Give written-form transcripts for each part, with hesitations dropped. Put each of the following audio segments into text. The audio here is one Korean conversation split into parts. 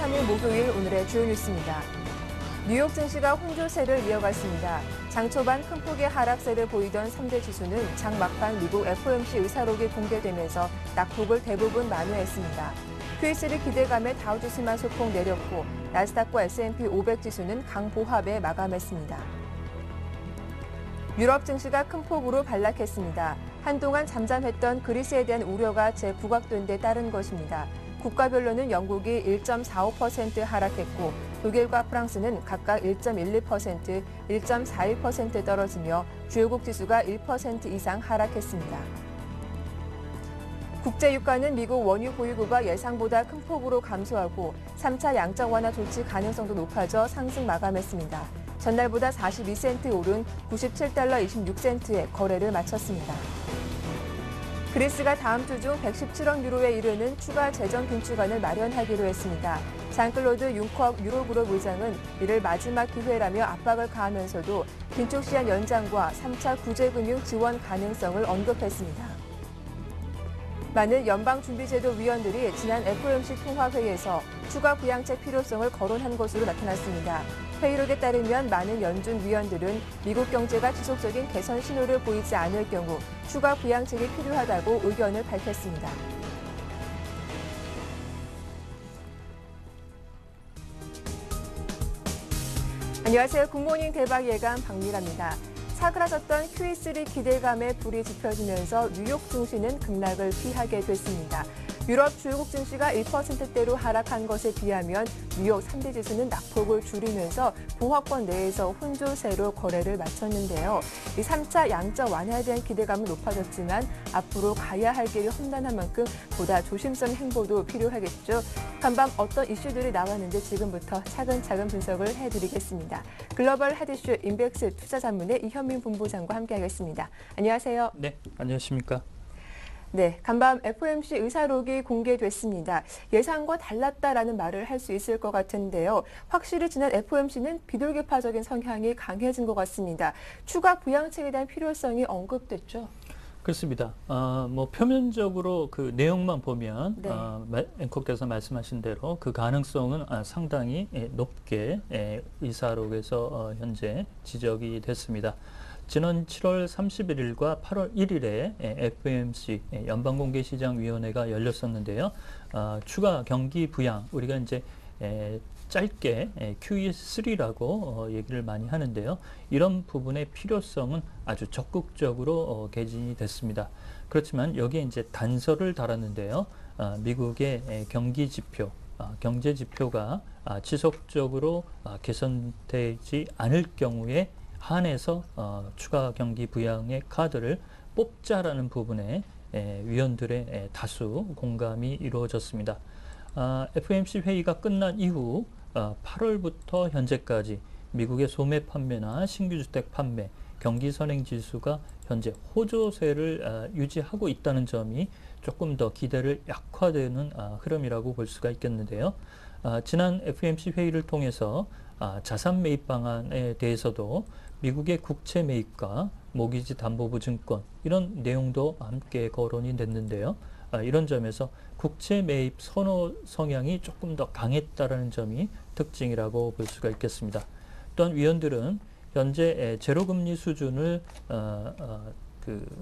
23일 목요일 오늘의 주요 뉴스입니다. 뉴욕 증시가 혼조세를 이어갔습니다. 장 초반 큰 폭의 하락세를 보이던 3대 지수는 장 막판 미국 FOMC 의사록이 공개되면서 낙폭을 대부분 만회했습니다. QE3 기대감에 다우지수만 소폭 내렸고 나스닥과 S&P 500 지수는 강보합에 마감했습니다. 유럽 증시가 큰 폭으로 반락했습니다. 한동안 잠잠했던 그리스에 대한 우려가 재부각된 데 따른 것입니다. 국가별로는 영국이 1.45% 하락했고 독일과 프랑스는 각각 1.12%, 1.41% 떨어지며 주요국 지수가 1% 이상 하락했습니다. 국제유가는 미국 원유 보유고가 예상보다 큰 폭으로 감소하고 3차 양적 완화 조치 가능성도 높아져 상승 마감했습니다. 전날보다 42센트 오른 97달러 26센트에 거래를 마쳤습니다. 그리스가 다음 주 중 117억 유로에 이르는 추가 재정 긴축안을 마련하기로 했습니다. 장클로드 융커 유로그룹 의장은 이를 마지막 기회라며 압박을 가하면서도 긴축 시한 연장과 3차 구제금융 지원 가능성을 언급했습니다. 많은 연방준비제도 위원들이 지난 FOMC 통화회의에서 추가 부양책 필요성을 거론한 것으로 나타났습니다. 회의록에 따르면 많은 연준 위원들은 미국 경제가 지속적인 개선 신호를 보이지 않을 경우 추가 부양책이 필요하다고 의견을 밝혔습니다. 안녕하세요. 굿모닝 대박 예감 박미라입니다. 사그라졌던 QE3 기대감에 불이 지펴지면서 뉴욕 증시는 급락을 피하게 됐습니다. 유럽 주요국 증시가 1%대로 하락한 것에 비하면 뉴욕 3대 지수는 낙폭을 줄이면서 보합권 내에서 혼조세로 거래를 마쳤는데요. 이 3차 양적 완화에 대한 기대감은 높아졌지만 앞으로 가야 할 길이 험난한 만큼 보다 조심스러운 행보도 필요하겠죠. 간밤 어떤 이슈들이 나왔는지 지금부터 차근차근 분석을 해드리겠습니다. 글로벌 핫이슈 인백스 투자자문의 이현민 본부장과 함께하겠습니다. 안녕하세요. 네, 안녕하십니까. 네, 간밤 FOMC 의사록이 공개됐습니다. 예상과 달랐다라는 말을 할 수 있을 것 같은데요. 확실히 지난 FOMC는 비둘기파적인 성향이 강해진 것 같습니다. 추가 부양책에 대한 필요성이 언급됐죠. 그렇습니다. 표면적으로 그 내용만 보면 네. 앵커께서 말씀하신 대로 그 가능성은 상당히 높게 의사록에서 현재 지적이 됐습니다. 지난 7월 31일과 8월 1일에 FOMC 연방공개시장위원회가 열렸었는데요. 추가 경기 부양, 우리가 이제 짧게 QE3라고 얘기를 많이 하는데요. 이런 부분의 필요성은 아주 적극적으로 개진이 됐습니다. 그렇지만 여기에 이제 단서를 달았는데요. 미국의 경기 지표, 경제 지표가 지속적으로 개선되지 않을 경우에 한해서 추가 경기 부양의 카드를 뽑자라는 부분에 위원들의 다수 공감이 이루어졌습니다. FOMC 회의가 끝난 이후 8월부터 현재까지 미국의 소매 판매나 신규주택 판매, 경기 선행 지수가 현재 호조세를 유지하고 있다는 점이 조금 더 기대를 약화되는 흐름이라고 볼 수가 있겠는데요. 지난 FOMC 회의를 통해서 자산 매입 방안에 대해서도 미국의 국채 매입과 모기지 담보부 증권 이런 내용도 함께 거론이 됐는데요. 이런 점에서 국채 매입 선호 성향이 조금 더 강했다라는 점이 특징이라고 볼 수가 있겠습니다. 또한 위원들은 현재 제로금리 수준을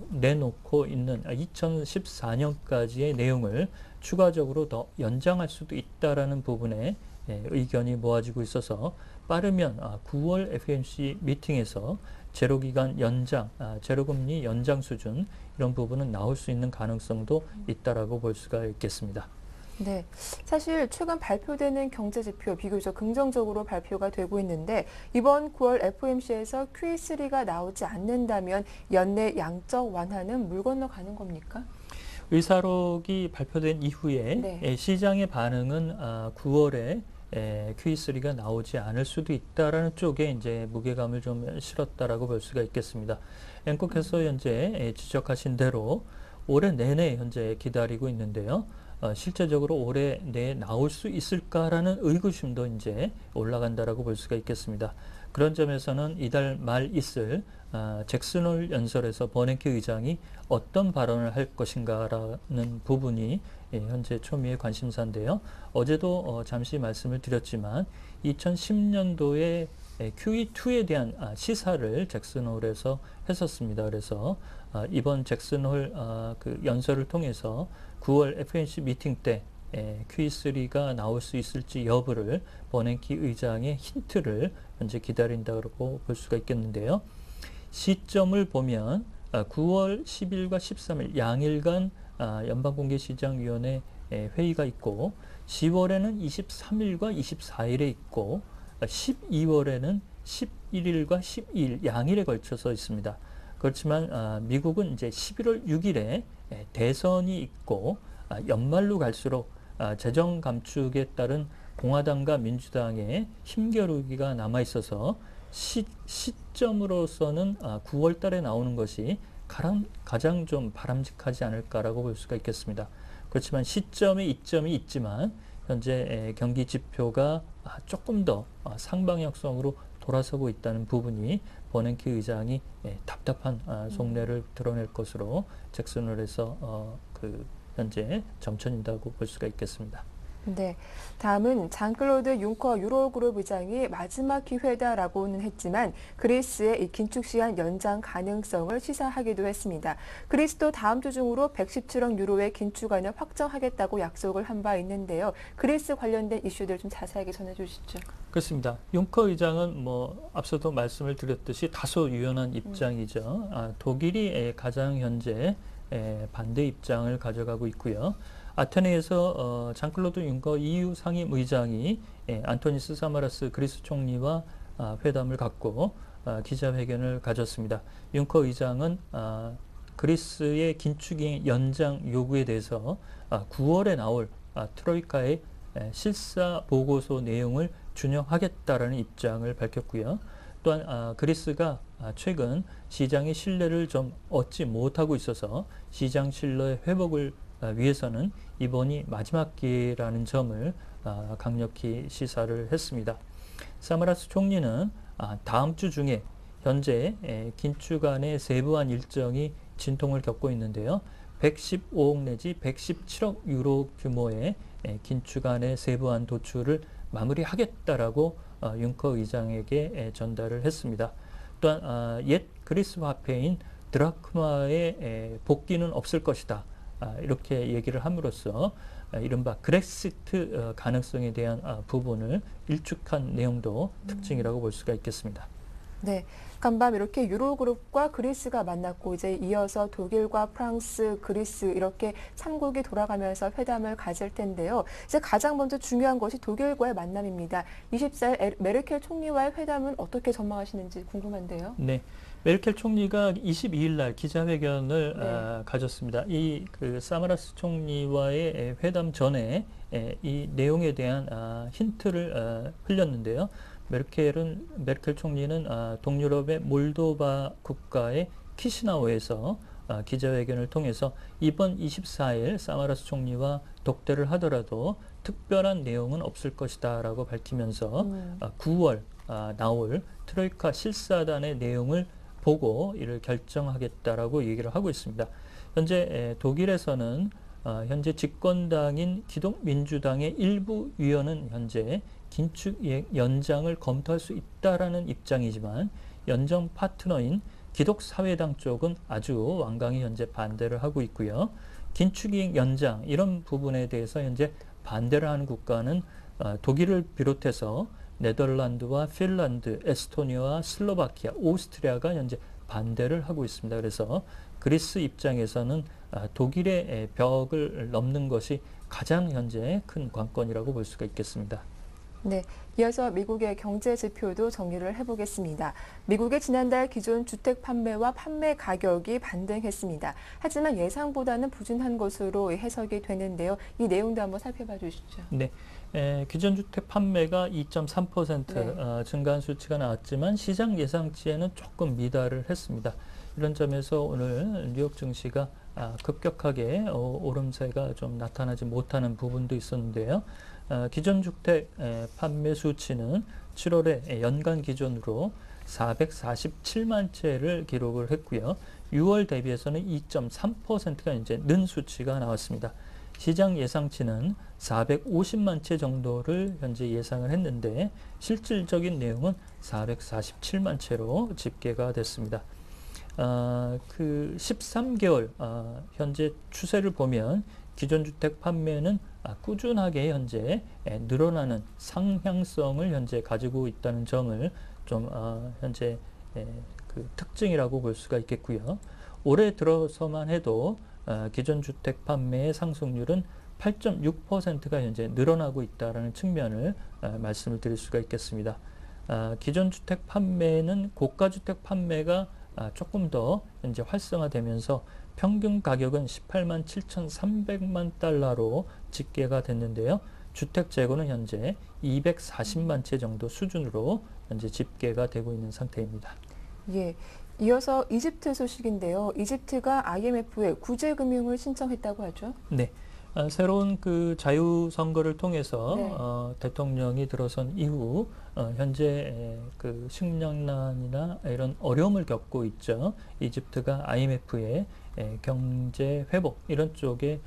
내놓고 있는 2014년까지의 내용을 추가적으로 더 연장할 수도 있다라는 부분에 의견이 모아지고 있어서 빠르면 9월 FOMC 미팅에서 제로기간 연장, 제로금리 연장 수준 이런 부분은 나올 수 있는 가능성도 있다라고 볼 수가 있겠습니다. 네, 사실 최근 발표되는 경제 지표 비교적 긍정적으로 발표가 되고 있는데 이번 9월 FOMC에서 QE3가 나오지 않는다면 연내 양적 완화는 물 건너가는 겁니까? 의사록이 발표된 이후에 네. 시장의 반응은 9월에 QE3가 나오지 않을 수도 있다라는 쪽에 이제 무게감을 좀 실었다라고 볼 수가 있겠습니다. 앵커께서 현재 지적하신 대로 올해 내내 현재 기다리고 있는데요. 실제적으로 올해 내에 나올 수 있을까라는 의구심도 이제 올라간다라고 볼 수가 있겠습니다. 그런 점에서는 이달 말 있을 잭슨홀 연설에서 버냉키 의장이 어떤 발언을 할 것인가라는 부분이 현재 초미의 관심사인데요. 어제도 잠시 말씀을 드렸지만 2010년도에 QE2에 대한 시사를 잭슨홀에서 했었습니다. 그래서 이번 잭슨홀 그 연설을 통해서 9월 FOMC 미팅 때 QE3가 나올 수 있을지 여부를 버냉키 의장의 힌트를 현재 기다린다고 볼 수가 있겠는데요. 시점을 보면 9월 10일과 13일 양일간 연방공개시장위원회 회의가 있고 10월에는 23일과 24일에 있고 12월에는 11일과 12일 양일에 걸쳐서 있습니다. 그렇지만 미국은 이제 11월 6일에 대선이 있고 연말로 갈수록 재정 감축에 따른 공화당과 민주당의 힘겨루기가 남아 있어서 시점으로서는 9월 달에 나오는 것이 가장 좀 바람직하지 않을까라고 볼 수가 있겠습니다. 그렇지만 시점에 이점이 있지만 현재 경기 지표가 조금 더 상방향성으로 돌아서고 있다는 부분이 버냉키 의장이 답답한 속내를 드러낼 것으로 잭슨홀에서 현재 점쳐진다고 볼 수가 있겠습니다. 네, 다음은 장클로드 융커 유로그룹 의장이 마지막 기회다라고는 했지만 그리스의 이 긴축 시한 연장 가능성을 시사하기도 했습니다. 그리스도 다음 주 중으로 117억 유로의 긴축안을 확정하겠다고 약속을 한 바 있는데요. 그리스 관련된 이슈들 좀 자세하게 전해주시죠. 그렇습니다. 융커 의장은 앞서도 말씀을 드렸듯이 다소 유연한 입장이죠. 독일이 가장 현재 반대 입장을 가져가고 있고요. 아테네에서 장클로드 융커 EU 상임 의장이 안토니스 사마라스 그리스 총리와 회담을 갖고 기자회견을 가졌습니다. 융커 의장은 그리스의 긴축의 연장 요구에 대해서 9월에 나올 트로이카의 실사 보고서 내용을 준용하겠다라는 입장을 밝혔고요. 또한 그리스가 최근 시장의 신뢰를 좀 얻지 못하고 있어서 시장 신뢰 회복을 위해서는 이번이 마지막 기회라는 점을 강력히 시사를 했습니다. 사마라스 총리는 다음 주 중에 현재 긴축안의 세부한 일정이 진통을 겪고 있는데요. 115억 내지 117억 유로 규모의 긴축안의 세부안 도출을 마무리하겠다라고 융커 의장에게 전달을 했습니다. 또한 옛 그리스 화폐인 드라크마의 복귀는 없을 것이다. 이렇게 얘기를 함으로써 이른바 그렉시트 가능성에 대한 부분을 일축한 내용도 특징이라고 볼 수가 있겠습니다. 네, 간밤 이렇게 유로그룹과 그리스가 만났고 이제 이어서 독일과 프랑스, 그리스 이렇게 3국이 돌아가면서 회담을 가질 텐데요. 이제 가장 먼저 중요한 것이 독일과의 만남입니다. 24일 메르켈 총리와의 회담은 어떻게 전망하시는지 궁금한데요. 네, 메르켈 총리가 22일 날 기자회견을 가졌습니다. 그 사마라스 총리와의 회담 전에 이 내용에 대한 힌트를 흘렸는데요. 메르켈 총리는 동유럽의 몰도바 국가의 키시나우에서 기자회견을 통해서 이번 24일 사마라스 총리와 독대를 하더라도 특별한 내용은 없을 것이다 라고 밝히면서 9월 나올 트로이카 실사단의 내용을 보고 이를 결정하겠다라고 얘기를 하고 있습니다. 현재 독일에서는 현재 집권당인 기독민주당의 일부 위원은 현재 긴축 연장을 검토할 수 있다라는 입장이지만 연정 파트너인 기독사회당 쪽은 아주 완강히 현재 반대를 하고 있고요. 긴축 연장 이런 부분에 대해서 현재 반대를 하는 국가는 독일을 비롯해서 네덜란드와 핀란드, 에스토니아와 슬로바키아, 오스트리아가 현재 반대를 하고 있습니다. 그래서 그리스 입장에서는 독일의 벽을 넘는 것이 가장 현재 큰 관건이라고 볼 수가 있겠습니다. 네, 이어서 미국의 경제 지표도 정리를 해보겠습니다. 미국의 지난달 기존 주택 판매와 판매 가격이 반등했습니다. 하지만 예상보다는 부진한 것으로 해석이 되는데요. 이 내용도 한번 살펴봐 주시죠. 네, 기존 주택 판매가 2.3% 증가한 수치가 나왔지만 시장 예상치에는 조금 미달을 했습니다. 이런 점에서 오늘 뉴욕 증시가 급격하게 오름세가 좀 나타나지 못하는 부분도 있었는데요. 기존 주택 판매 수치는 7월에 연간 기준으로 447만 채를 기록을 했고요. 6월 대비해서는 2.3%가 이제 는 수치가 나왔습니다. 시장 예상치는 450만 채 정도를 현재 예상을 했는데 실질적인 내용은 447만 채로 집계가 됐습니다. 그 13개월 현재 추세를 보면 기존 주택 판매는 꾸준하게 현재 늘어나는 상향성을 현재 가지고 있다는 점을 좀 현재 그 특징이라고 볼 수가 있겠고요. 올해 들어서만 해도 기존 주택 판매의 상승률은 8.6%가 현재 늘어나고 있다는 측면을 말씀을 드릴 수가 있겠습니다. 기존 주택 판매는 고가 주택 판매가 조금 더 현재 활성화되면서 평균 가격은 18만 7,300만 달러로 집계가 됐는데요. 주택 재고는 현재 240만 채 정도 수준으로 현재 집계가 되고 있는 상태입니다. 예. 이어서 이집트 소식인데요. 이집트가 IMF에 구제 금융을 신청했다고 하죠. 네. 새로운 그 자유선거를 통해서 네. 대통령이 들어선 이후 현재 그 식량난이나 이런 어려움을 겪고 있죠. 이집트가 IMF에 경제 회복 이런 쪽에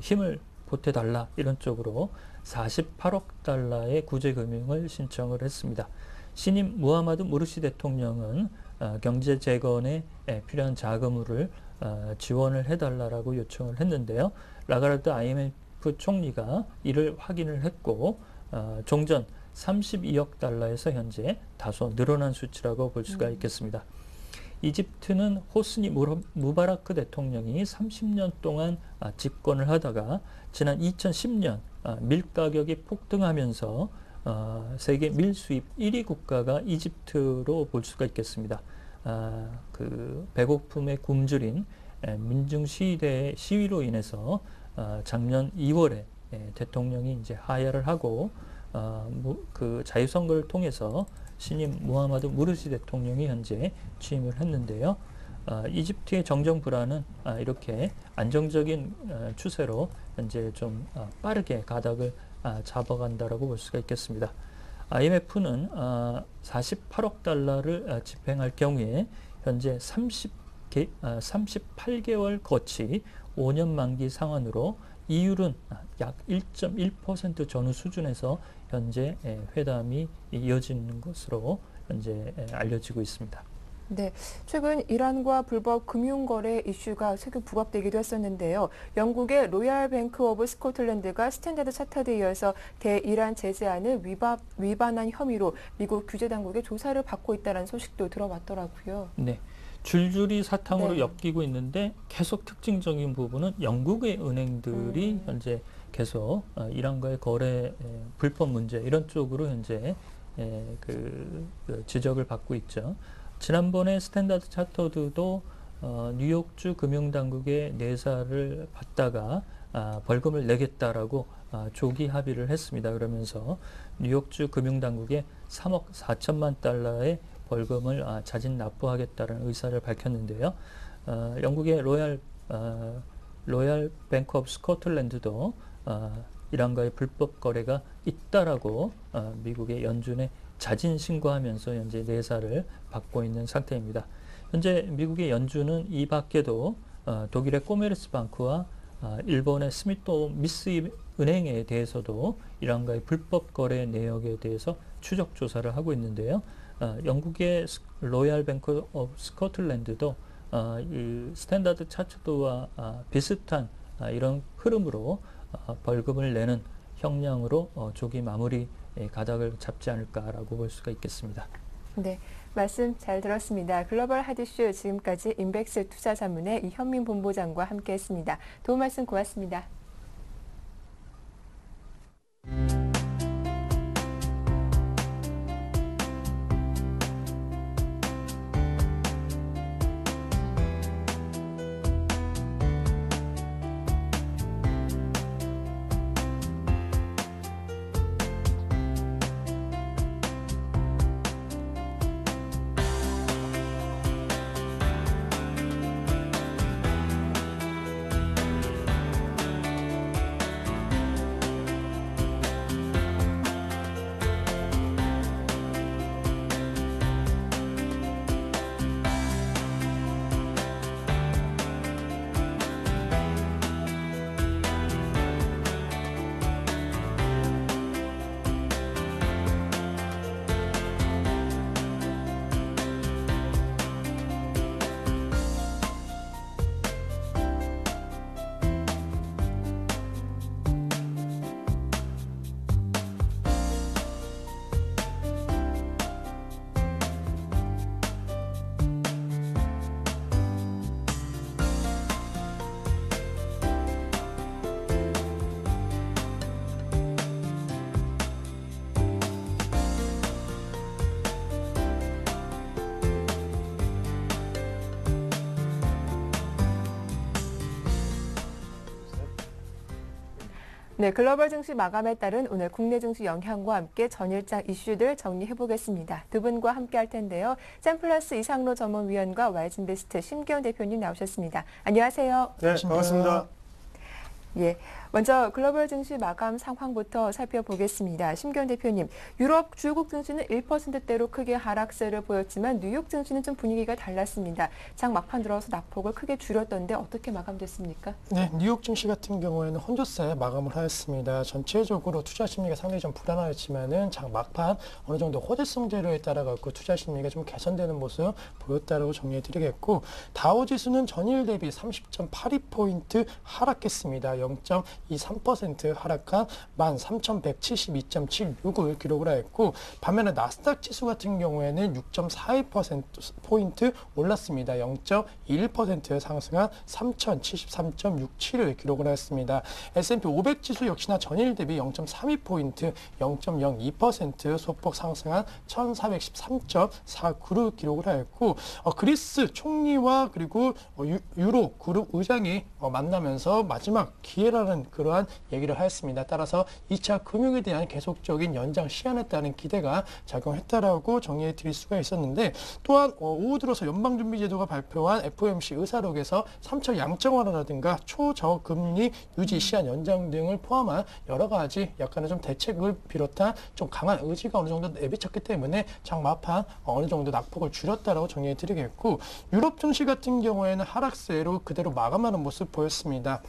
힘을 보태달라 이런 쪽으로 48억 달러의 구제 금융을 신청을 했습니다. 신임 무하마드 무르시 대통령은 경제 재건에 필요한 자금을 지원을 해달라고 요청을 했는데요. 라가르드 IMF 총리가 이를 확인을 했고 종전 32억 달러에서 현재 다소 늘어난 수치라고 볼 수가 있겠습니다. 이집트는 호스니 무바라크 대통령이 30년 동안 집권을 하다가 지난 2010년 밀 가격이 폭등하면서 세계 밀 수입 1위 국가가 이집트로 볼 수가 있겠습니다. 그 배고픔에 굶주린 민중 시위로 인해서 작년 2월에 대통령이 이제 하야를 하고 그 자유선거를 통해서 신임 무하마드 무르시 대통령이 현재 취임을 했는데요. 이집트의 정정 불안은 이렇게 안정적인 추세로 현재 좀 빠르게 가닥을 잡아간다라고 볼 수가 있겠습니다. IMF는 48억 달러를 집행할 경우에 현재 38개월 거치 5년 만기 상환으로 이율은 약 1.1% 전후 수준에서 현재 회담이 이어지는 것으로 현재 알려지고 있습니다. 네, 최근 이란과 불법 금융거래 이슈가 세계 부각되기도 했었는데요. 영국의 로얄 뱅크 오브 스코틀랜드가 스탠다드 차터드에 이어서 대이란 제재안을 위반한 혐의로 미국 규제당국의 조사를 받고 있다는 소식도 들어왔더라고요. 네, 줄줄이 사탕으로 네. 엮이고 있는데 계속 특징적인 부분은 영국의 은행들이 현재 계속 이란과의 거래 불법 문제 이런 쪽으로 현재 그 지적을 받고 있죠. 지난번에 스탠다드 차터드도 뉴욕주 금융당국의 내사를 받다가 벌금을 내겠다라고 조기 합의를 했습니다. 그러면서 뉴욕주 금융당국에 3억 4천만 달러의 벌금을 자진 납부하겠다는 의사를 밝혔는데요. 영국의 로얄 뱅크 오브 스코틀랜드도 이란과의 불법 거래가 있다라고 미국의 연준에 자진 신고하면서 현재 내사를 받고 있는 상태입니다. 현재 미국의 연준은 이 밖에도 독일의 코메르스방크와 일본의 스미토 미스 은행에 대해서도 이란과의 불법 거래 내역에 대해서 추적 조사를 하고 있는데요. 영국의 로얄 뱅크 오브 스코틀랜드도 이 스탠다드 차트드와 비슷한 이런 흐름으로 벌금을 내는 형량으로 조기 마무리 가닥을 잡지 않을까라고 볼 수가 있겠습니다. 네, 말씀 잘 들었습니다. 글로벌 핫이슈 지금까지 인백스 투자자문의 이현민 본부장과 함께했습니다. 도움 말씀 고맙습니다. 네, 글로벌 증시 마감에 따른 오늘 국내 증시 영향과 함께 전일장 이슈들 정리해 보겠습니다. 두 분과 함께 할 텐데요. 샘플러스 이상로 전문위원과 와이즈인베스트 심기현 대표님 나오셨습니다. 안녕하세요. 네, 반갑습니다. 예, 먼저 글로벌 증시 마감 상황부터 살펴보겠습니다. 심기현 대표님, 유럽 주요국 증시는 1%대로 크게 하락세를 보였지만 뉴욕 증시는 좀 분위기가 달랐습니다. 장 막판 들어서 낙폭을 크게 줄였던데 어떻게 마감됐습니까? 네, 뉴욕 증시 같은 경우에는 혼조세 마감을 하였습니다. 전체적으로 투자 심리가 상당히 좀 불안하였지만은 장 막판 어느 정도 호재성 재료에 따라 갖고 투자 심리가 좀 개선되는 모습 보였다라고 정리해드리겠고, 다우 지수는 전일 대비 30.82포인트 하락했습니다. 0.23% 하락한 13,172.76을 기록을 하였고, 반면에 나스닥 지수 같은 경우에는 6.42%포인트 올랐습니다. 0.21% 상승한 3,073.67을 기록을 하였습니다. S&P 500 지수 역시나 전일 대비 0.32포인트, 0.02% 소폭 상승한 1,413.49를 기록을 하였고, 그리스 총리와 그리고 유로 그룹 의장이 만나면서 마지막 기회라는 그러한 얘기를 하였습니다. 따라서 2차 금융에 대한 계속적인 연장 시한에 따른 기대가 작용했다라고 정리해 드릴 수가 있었는데, 또한 오후 들어서 연방준비제도가 발표한 FOMC 의사록에서 3차 양적 완화라든가 초저금리 유지 시한 연장 등을 포함한 여러 가지 약간의 좀 대책을 비롯한 좀 강한 의지가 어느 정도 내비쳤기 때문에 장마판 어느 정도 낙폭을 줄였다라고 정리해 드리겠고, 유럽 증시 같은 경우에는 하락세로 그대로 마감하는 모습 보였습니다.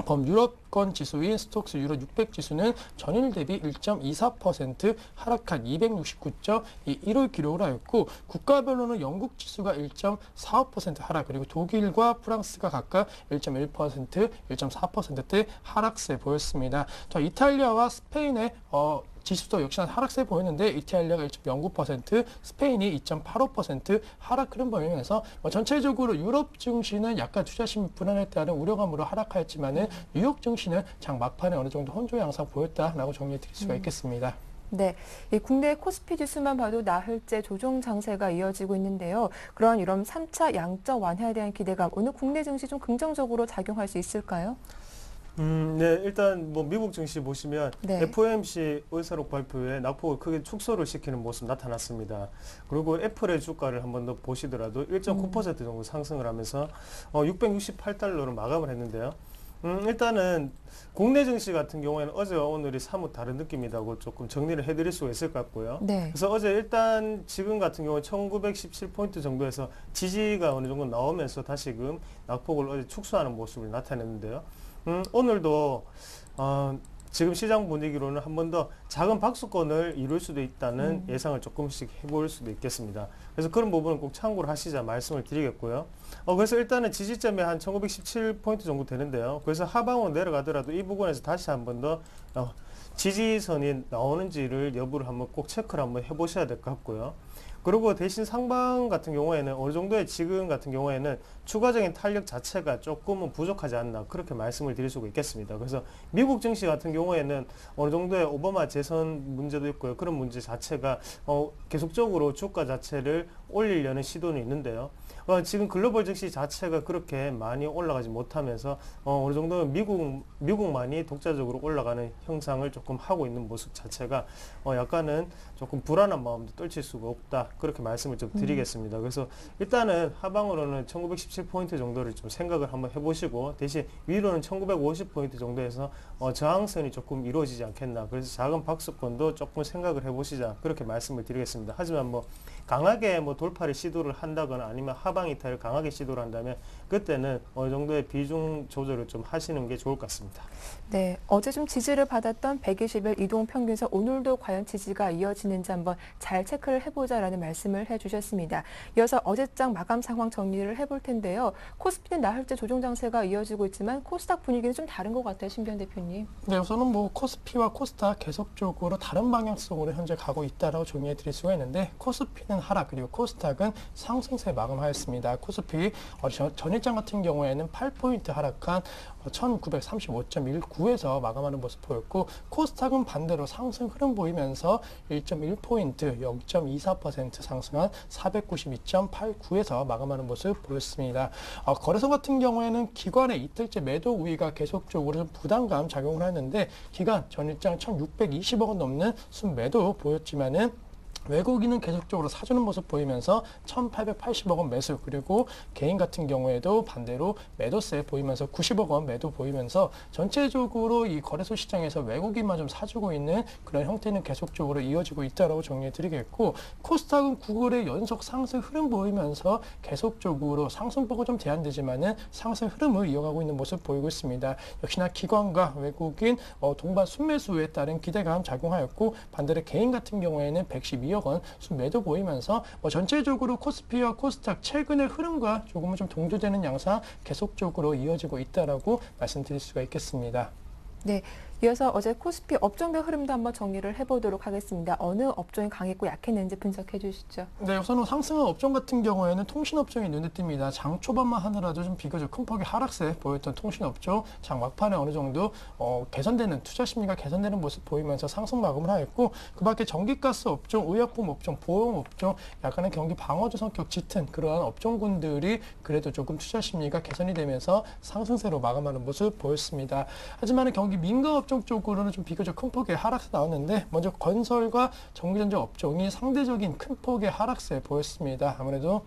범유럽권 지수인 스톡스 유로 600 지수는 전일 대비 1.24% 하락한 269.1을 기록을 하였고, 국가별로는 영국 지수가 1.45% 하락, 그리고 독일과 프랑스가 각각 1.1%, 1.4%대 하락세 보였습니다. 이탈리아와 스페인의 지수도 역시나 하락세 보였는데, 이탈리아가 1.09%, 스페인이 2.85% 하락 흐름 보이면서 전체적으로 유럽 증시는 약간 투자심이 불안에 따른 우려감으로 하락하였지만은 뉴욕 증시는 장 막판에 어느 정도 혼조 양상 보였다라고 정리해 드릴 수가 있겠습니다. 네, 이 국내 코스피 지수만 봐도 나흘째 조정 장세가 이어지고 있는데요. 그런 이런 3차 양적 완화에 대한 기대감, 오늘 국내 증시 좀 긍정적으로 작용할 수 있을까요? 네, 일단 뭐 미국 증시 보시면 네. FOMC 의사록 발표에 낙폭을 크게 축소를 시키는 모습 나타났습니다. 그리고 애플의 주가를 한번 더 보시더라도 1.9% 정도 상승을 하면서 668달러로 마감을 했는데요. 일단은 국내 증시 같은 경우에는 어제와 오늘이 사뭇 다른 느낌이라고 조금 정리를 해드릴 수가 있을 것 같고요. 네. 그래서 어제 일단 지금 같은 경우는 1917포인트 정도에서 지지가 어느 정도 나오면서 다시금 낙폭을 어제 축소하는 모습을 나타냈는데요. 오늘도 지금 시장 분위기로는 한 번 더 작은 박수권을 이룰 수도 있다는 예상을 조금씩 해볼 수도 있겠습니다. 그래서 그런 부분은 꼭 참고를 하시자 말씀을 드리겠고요. 그래서 일단은 지지점이 한 1917포인트 정도 되는데요. 그래서 하방으로 내려가더라도 이 부분에서 다시 한 번 더 지지선이 나오는지를 여부를 한번 꼭 체크를 한번 해보셔야 될 것 같고요. 그리고 대신 상방 같은 경우에는 어느 정도의 지금 같은 경우에는 추가적인 탄력 자체가 조금은 부족하지 않나, 그렇게 말씀을 드릴 수가 있겠습니다. 그래서 미국 증시 같은 경우에는 어느 정도의 오바마 재선 문제도 있고요. 그런 문제 자체가 계속적으로 주가 자체를 올리려는 시도는 있는데요. 지금 글로벌 증시 자체가 그렇게 많이 올라가지 못하면서 어느 정도는 미국만이 독자적으로 올라가는 형상을 조금 하고 있는 모습 자체가 약간은 조금 불안한 마음도 떨칠 수가 없다, 그렇게 말씀을 좀 드리겠습니다. 그래서 일단은 하방으로는 1917포인트 정도를 좀 생각을 한번 해보시고, 대신 위로는 1950포인트 정도에서 저항선이 조금 이루어지지 않겠나, 그래서 작은 박수권도 조금 생각을 해보시자, 그렇게 말씀을 드리겠습니다. 하지만 뭐 강하게 뭐 돌파를 시도를 한다거나 아니면 하방 이탈을 강하게 시도를 한다면 그때는 어느 정도의 비중 조절을 좀 하시는 게 좋을 것 같습니다. 네, 어제 좀 지지를 받았던 120일 이동 평균선, 오늘도 과연 지지가 이어지는지 한번 잘 체크를 해보자라는 말씀을 해주셨습니다. 이어서 어제장 마감 상황 정리를 해볼 텐데요. 코스피는 나흘째 조정 장세가 이어지고 있지만 코스닥 분위기는 좀 다른 것 같아요, 심기현 대표님. 네, 우선은 뭐 코스피와 코스닥 계속적으로 다른 방향성으로 현재 가고 있다라고 정리해 드릴 수가 있는데, 코스피는 하락, 그리고 코스닥은 상승세 마감하였습니다. 코스피 전일장 같은 경우에는 8포인트 하락한 1935.19에서 마감하는 모습 보였고, 코스닥은 반대로 상승 흐름 보이면서 1.1포인트 0.24% 상승한 492.89에서 마감하는 모습 보였습니다. 거래소 같은 경우에는 기관의 이틀째 매도 우위가 계속적으로 좀 부담감 작용을 하는데, 기간 전일장 1620억 원 넘는 순매도 보였지만은 외국인은 계속적으로 사주는 모습 보이면서 1,880억 원 매수, 그리고 개인 같은 경우에도 반대로 매도세 보이면서 90억 원 매도 보이면서 전체적으로 이 거래소 시장에서 외국인만 좀 사주고 있는 그런 형태는 계속적으로 이어지고 있다고 정리해 드리겠고, 코스닥은 9거래 연속 상승 흐름 보이면서 계속적으로 상승폭은 좀 제한되지만은 상승 흐름을 이어가고 있는 모습 보이고 있습니다. 역시나 기관과 외국인 동반 순매수에 따른 기대감 작용하였고, 반대로 개인 같은 경우에는 112억 원 순매도 보이면서 전체적으로 코스피와 코스닥 최근의 흐름과 조금은 좀 동조되는 양상 계속적으로 이어지고 있다라고 말씀드릴 수가 있겠습니다. 네, 이어서 어제 코스피 업종별 흐름도 한번 정리를 해보도록 하겠습니다. 어느 업종이 강했고 약했는지 분석해 주시죠. 네, 우선은 상승한 업종 같은 경우에는 통신업종이 눈에 띕니다. 장 초반만 하느라도 좀 비교적 큰 폭의 하락세 보였던 통신업종, 장 막판에 어느 정도 개선되는, 투자 심리가 개선되는 모습 보이면서 상승 마감을 하였고, 그 밖에 전기가스 업종, 의약품 업종, 보험 업종, 약간의 경기 방어주 성격 짙은 그러한 업종군들이 그래도 조금 투자 심리가 개선이 되면서 상승세로 마감하는 모습 보였습니다. 하지만 경기 민감 업종 쪽으로는 좀 비교적 큰 폭의 하락세 나왔는데, 먼저 건설과 전기전자 업종이 상대적인 큰 폭의 하락세 보였습니다. 아무래도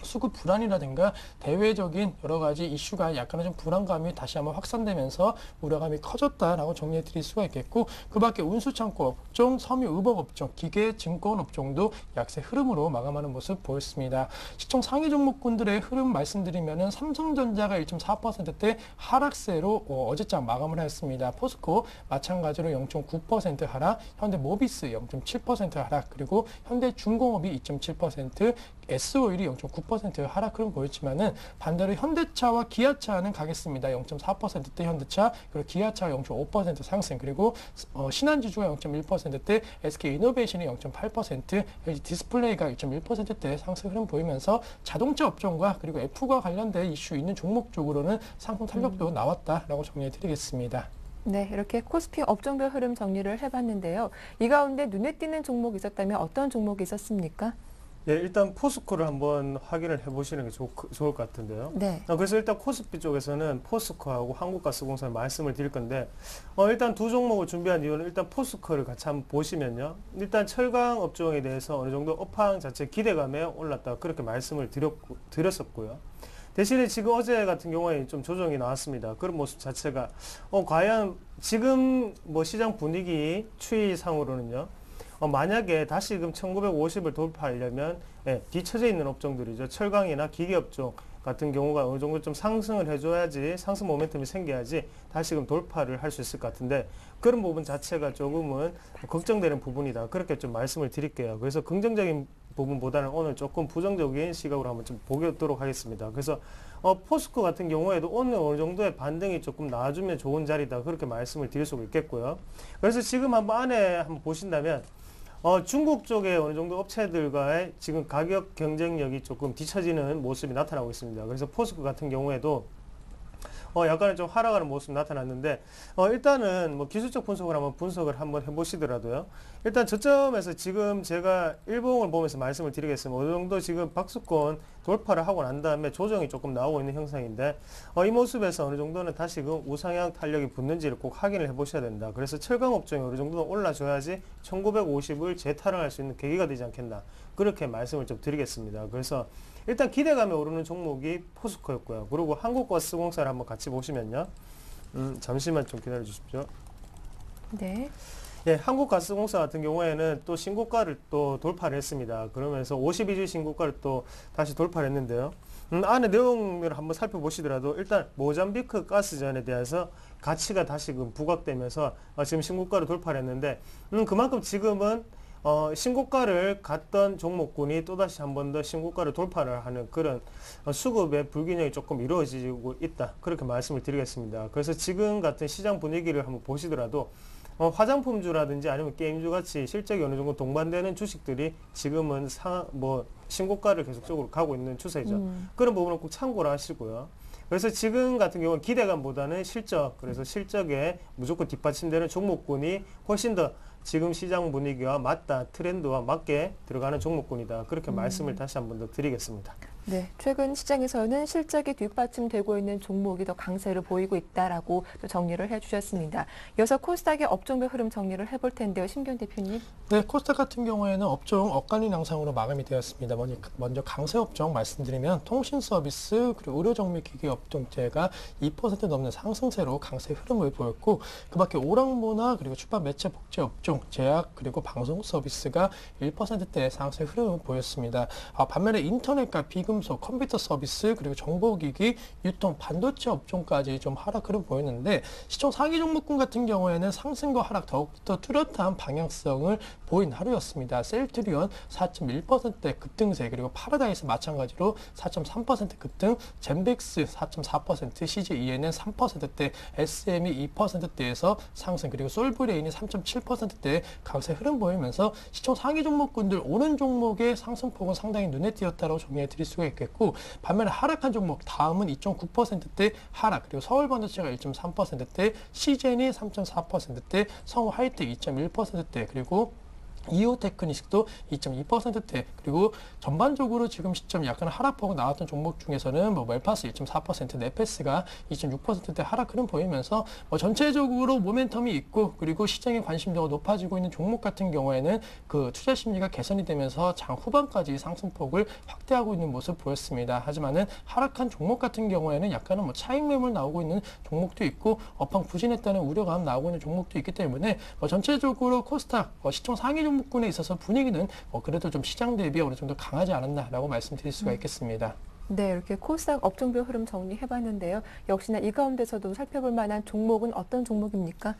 수급 불안이라든가 대외적인 여러 가지 이슈가 약간의 좀 불안감이 다시 한번 확산되면서 우려감이 커졌다라고 정리해 드릴 수가 있겠고, 그 밖에 운수창고 업종, 섬유의복 업종, 기계, 증권 업종도 약세 흐름으로 마감하는 모습 보였습니다. 시총 상위 종목군들의 흐름 말씀드리면은 삼성전자가 1.4%대 하락세로 어제장 마감을 했습니다. 포스코 마찬가지로 0.9% 하락, 현대모비스 0.7% 하락, 그리고 현대중공업이 2.7%, S오일이 0.9% 하락 흐름 보였지만은 반대로 현대차와 기아차는 강했습니다. 0.4%대 현대차, 그리고 기아차가 0.5% 상승, 그리고 신한지주가 0.1%대, SK이노베이션이 0.8%, LG 디스플레이가 1.1%대 상승 흐름 보이면서 자동차 업종과 그리고 F과 관련된 이슈 있는 종목 쪽으로는 상승 탄력도 나왔다라고 정리해 드리겠습니다. 네, 이렇게 코스피 업종별 흐름 정리를 해봤는데요. 이 가운데 눈에 띄는 종목이 있었다면 어떤 종목이 있었습니까? 예, 일단 포스코를 한번 확인을 해보시는 게 좋을 것 같은데요. 네. 그래서 일단 코스피 쪽에서는 포스코하고 한국가스공사를 말씀을 드릴 건데, 일단 두 종목을 준비한 이유는 일단 포스코를 같이 한번 보시면요. 일단 철강 업종에 대해서 어느 정도 업황 자체 기대감에 올랐다, 그렇게 말씀을 드렸었고요. 대신에 지금 어제 같은 경우에 좀 조정이 나왔습니다. 그런 모습 자체가 과연 지금 뭐 시장 분위기 추이상으로는요, 만약에 다시금 1950을 돌파하려면 뒤처져 있는 업종들이죠. 철강이나 기계업종 같은 경우가 어느 정도 좀 상승을 해줘야지, 상승 모멘텀이 생겨야지 다시금 돌파를 할 수 있을 것 같은데, 그런 부분 자체가 조금은 걱정되는 부분이다, 그렇게 좀 말씀을 드릴게요. 그래서 긍정적인 부분보다는 오늘 조금 부정적인 시각으로 한번 좀 보도록 하겠습니다. 그래서 포스코 같은 경우에도 오늘 어느 정도의 반등이 조금 나와주면 좋은 자리다, 그렇게 말씀을 드릴 수가 있겠고요. 그래서 지금 한번 안에 한번 보신다면 중국 쪽에 어느 정도 업체들과의 지금 가격 경쟁력이 조금 뒤처지는 모습이 나타나고 있습니다. 그래서 포스코 같은 경우에도 약간은 좀 하락하는 모습이 나타났는데, 일단은 뭐 기술적 분석을 한번 해보시더라도요. 일단 저점에서 지금 제가 일봉을 보면서 말씀을 드리겠습니다. 어느 정도 지금 박스권 돌파를 하고 난 다음에 조정이 조금 나오고 있는 형상인데, 이 모습에서 어느 정도는 다시금 우상향 탄력이 붙는지를 꼭 확인을 해보셔야 된다. 그래서 철강 업종이 어느 정도 올라줘야지 1950을 재타령할 수 있는 계기가 되지 않겠나, 그렇게 말씀을 좀 드리겠습니다. 그래서 일단 기대감에 오르는 종목이 포스코였고요. 그리고 한국가스공사를 한번 같이 보시면요. 잠시만 좀 기다려 주십시오. 네. 예, 한국가스공사 같은 경우에는 또 신고가를 또 돌파를 했습니다. 그러면서 52주 신고가를 또 다시 돌파를 했는데요. 안에 내용을 한번 살펴보시더라도 일단 모잠비크 가스전에 대해서 가치가 다시금 부각되면서 지금 신고가를 돌파를 했는데, 그만큼 지금은 신고가를 갔던 종목군이 또다시 한 번 더 신고가를 돌파를 하는 그런 수급의 불균형이 조금 이루어지고 있다, 그렇게 말씀을 드리겠습니다. 그래서 지금 같은 시장 분위기를 한번 보시더라도 화장품주라든지 아니면 게임주 같이 실적이 어느 정도 동반되는 주식들이 지금은 신고가를 계속적으로 가고 있는 추세죠. 그런 부분은 꼭 참고를 하시고요. 그래서 지금 같은 경우는 기대감보다는 실적, 그래서 실적에 무조건 뒷받침되는 종목군이 훨씬 더 지금 시장 분위기와 맞다, 트렌드와 맞게 들어가는 종목군이다. 그렇게 말씀을 다시 한 번 더 드리겠습니다. 네, 최근 시장에서는 실적이 뒷받침되고 있는 종목이 더 강세를 보이고 있다라고 또 정리를 해주셨습니다. 이어서 코스닥의 업종별 흐름 정리를 해볼 텐데요, 심기현 대표님. 네, 코스닥 같은 경우에는 업종 엇갈린 양상으로 마감이 되었습니다. 먼저 강세 업종 말씀드리면 통신 서비스 그리고 의료정밀기기 업종제가 2% 넘는 상승세로 강세 흐름을 보였고, 그밖에 오락문화 그리고 출판 매체 복제 업종, 제약 그리고 방송 서비스가 1%대의 상승 흐름을 보였습니다. 반면에 인터넷과 비금속, 컴퓨터 서비스 그리고 정보기기, 유통, 반도체 업종까지 좀 하락 흐름 보였는데, 시총 상위 종목군 같은 경우에는 상승과 하락 더욱더 뚜렷한 방향성을 보인 하루였습니다. 셀트리온 4.1%대 급등세, 그리고 파라다이스 마찬가지로 4.3% 급등, 젠백스 4.4%, CJEN은 3%대, SM이 2%대에서 상승, 그리고 솔브레인이 3.7%대 강세 흐름 보이면서 시총 상위 종목군들 오른 종목의 상승폭은 상당히 눈에 띄었다고 정리해 드릴 수가 있겠고, 반면에 하락한 종목 다음은 2.9%대 하락, 그리고 서울반도체가 1.3%대, CJN이 3.4%대, 성우하이텍 2.1%대, 그리고 이오테크니식도 2.2%대, 그리고 전반적으로 지금 시점 약간 하락폭 나왔던 종목 중에서는 멜파스 1.4%, 네페스가 2.6%대 하락 흐름 보이면서 전체적으로 모멘텀이 있고, 그리고 시장의 관심도가 높아지고 있는 종목 같은 경우에는 그 투자 심리가 개선이 되면서 장 후반까지 상승폭을 확대하고 있는 모습 보였습니다. 하지만은 하락한 종목 같은 경우에는 약간은 차익 매물 나오고 있는 종목도 있고, 업황 부진했다는 우려감 나오고 있는 종목도 있기 때문에 전체적으로 코스닥 시총 상위 종목군에 있어서 분위기는 그래도 좀 시장 대비 어느 정도 강하지 않았나라고 말씀드릴 수가 있겠습니다. 네, 이렇게 코스닥 업종별 흐름 정리해봤는데요. 역시나 이 가운데서도 살펴볼 만한 종목은 어떤 종목입니까?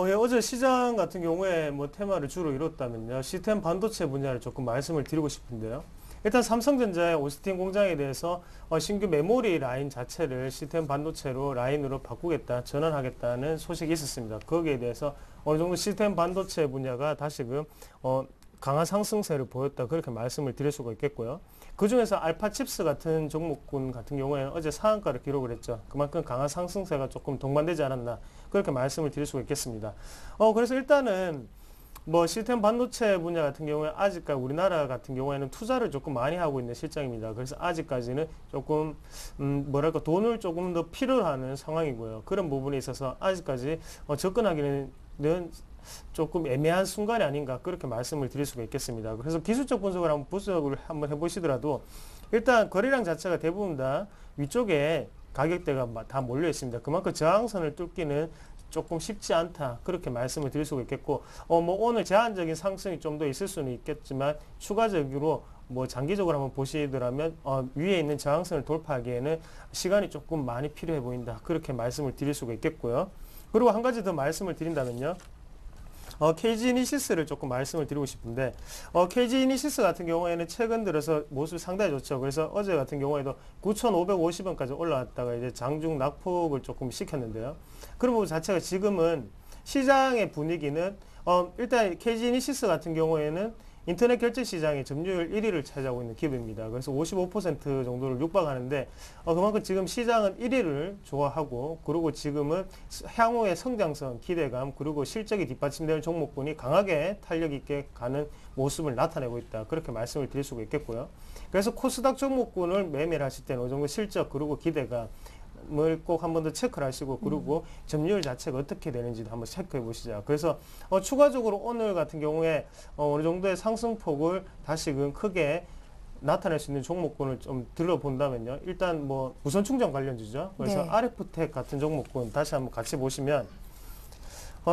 예, 어제 시장 같은 경우에 테마를 주로 이뤘다면요, 시스템 반도체 분야를 조금 말씀을 드리고 싶은데요. 일단 삼성전자의 오스틴 공장에 대해서 신규 메모리 라인 자체를 시스템 반도체로 라인으로 바꾸겠다, 전환하겠다는 소식이 있었습니다. 거기에 대해서 어느 정도 시스템 반도체 분야가 다시금 강한 상승세를 보였다, 그렇게 말씀을 드릴 수가 있겠고요. 그 중에서 알파칩스 같은 종목군 같은 경우에는 어제 상한가를 기록을 했죠. 그만큼 강한 상승세가 조금 동반되지 않았나, 그렇게 말씀을 드릴 수가 있겠습니다. 그래서 일단은 시스템 반도체 분야 같은 경우에 아직까지 우리나라 같은 경우에는 투자를 조금 많이 하고 있는 실정입니다. 그래서 아직까지는 조금 돈을 조금 더 필요로 하는 상황이고요. 그런 부분에 있어서 아직까지 접근하기는 조금 애매한 순간이 아닌가, 그렇게 말씀을 드릴 수가 있겠습니다. 그래서 기술적 분석을 한번 해보시더라도 일단 거래량 자체가 대부분 다 위쪽에 가격대가 다 몰려 있습니다. 그만큼 저항선을 뚫기는 조금 쉽지 않다, 그렇게 말씀을 드릴 수가 있겠고, 오늘 제한적인 상승이 좀 더 있을 수는 있겠지만 추가적으로 장기적으로 한번 보시더라면 위에 있는 저항선을 돌파하기에는 시간이 조금 많이 필요해 보인다, 그렇게 말씀을 드릴 수가 있겠고요. 그리고 한 가지 더 말씀을 드린다면요, KG이니시스를 조금 말씀을 드리고 싶은데, KG이니시스 같은 경우에는 최근 들어서 모습이 상당히 좋죠. 그래서 어제 같은 경우에도 9,550원까지 올라왔다가 이제 장중 낙폭을 조금 시켰는데요. 그런 부분 자체가 지금은 시장의 분위기는 일단 KG이니시스 같은 경우에는 인터넷 결제 시장의 점유율 1위를 차지하고 있는 기업입니다. 그래서 55% 정도를 육박하는데 그만큼 지금 시장은 1위를 좋아하고, 그리고 지금은 향후의 성장성, 기대감, 그리고 실적이 뒷받침되는 종목군이 강하게 탄력 있게 가는 모습을 나타내고 있다, 그렇게 말씀을 드릴 수가 있겠고요. 그래서 코스닥 종목군을 매매를 하실 때는 어느 정도 실적 그리고 기대감 을 꼭 한 번 더 체크를 하시고, 그리고 점유율 자체가 어떻게 되는지도 한번 체크해 보시죠. 그래서 추가적으로 오늘 같은 경우에 어느 정도의 상승폭을 다시금 크게 나타낼 수 있는 종목군을 좀 들어본다면요, 일단 무선 충전 관련주죠. 그래서 네. RF텍 같은 종목군 다시 한번 같이 보시면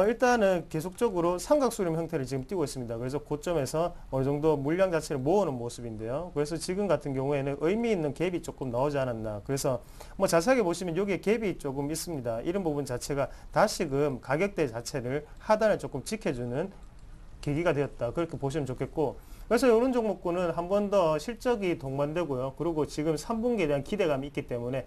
일단은 계속적으로 삼각수렴 형태를 지금 띄고 있습니다. 그래서 고점에서 어느 정도 물량 자체를 모으는 모습인데요. 그래서 지금 같은 경우에는 의미 있는 갭이 조금 나오지 않았나. 그래서 자세하게 보시면 여기에 갭이 조금 있습니다. 이런 부분 자체가 다시금 가격대 자체를 하단을 조금 지켜주는 계기가 되었다, 그렇게 보시면 좋겠고, 그래서 이런 종목군은 한 번 더 실적이 동반되고요. 그리고 지금 3분기에 대한 기대감이 있기 때문에